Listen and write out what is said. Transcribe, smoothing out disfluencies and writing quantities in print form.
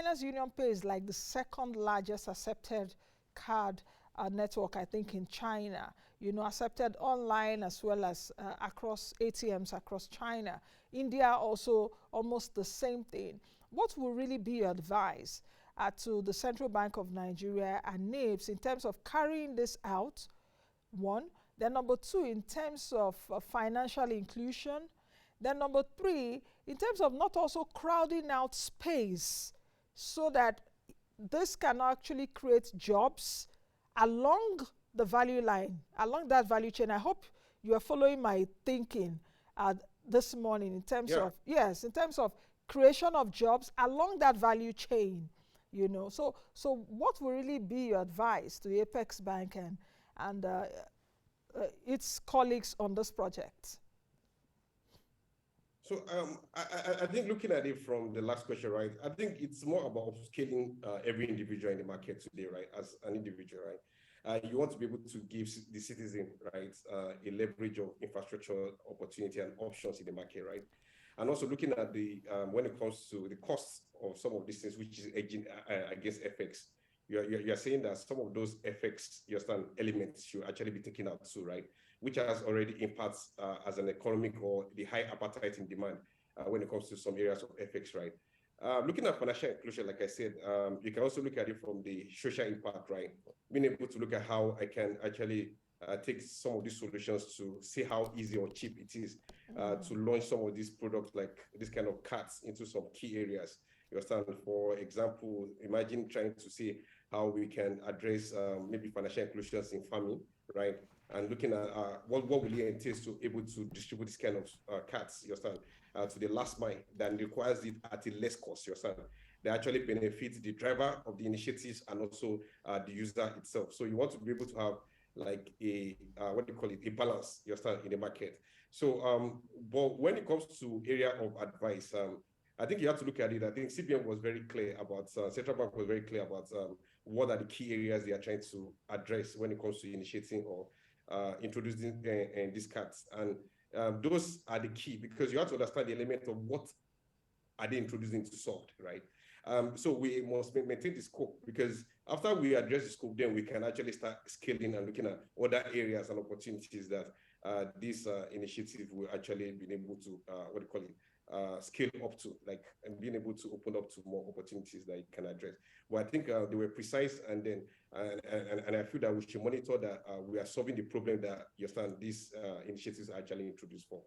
China's UnionPay is like the second largest accepted card network, I think, in China. You know, accepted online as well as across ATMs across China. India also almost the same thing. What will really be your advice to the Central Bank of Nigeria and NIBS in terms of carrying this out, one? Then number two, in terms of financial inclusion. Then number three, in terms of not also crowding out space so that this can actually create jobs along the value line, along that value chain. I hope you are following my thinking this morning in terms of, yes, in terms of creation of jobs along that value chain, you know. So what will really be your advice to the Apex Bank and its colleagues on this project? So I think looking at it from the last question, right, I think it's more about upscaling every individual in the market today, right, as an individual, right? You want to be able to give the citizen, right, a leverage of infrastructure opportunity and options in the market, right? And also looking at the, when it comes to the costs of some of these things, which is edging against FX, you're saying that some of those FX, you understand, elements should actually be taken out too, right? Which has already impacts as an economic or the high appetite in demand when it comes to some areas of FX, right? Looking at financial inclusion, like I said, you can also look at it from the social impact, right? Being able to look at how I can actually take some of these solutions to see how easy or cheap it is to launch some of these products, like this kind of cards, into some key areas. You understand? For example, imagine trying to see how we can address maybe financial inclusions in farming, right? And looking at what will it entail to able to distribute this kind of cards, you understand, to the last mile that requires it at a less cost, you understand. They actually benefit the driver of the initiatives and also the user itself. So you want to be able to have like a, what do you call it, a balance, you understand, in the market. So, but when it comes to area of advice, I think you have to look at it. I think CBN was very clear about, Central Bank was very clear about what are the key areas they are trying to address when it comes to initiating or introducing these cards. And those are the key, because you have to understand the element of what are they introducing to solve, right? So we must maintain the scope, because after we address the scope, then we can actually start scaling and looking at other areas and opportunities that this initiative will actually be able to, what do you call it, scale up to, like, and being able to open up to more opportunities that you can address. Well, I think they were precise, and then and I feel that we should monitor that we are solving the problem that you understand these initiatives are actually introduced for.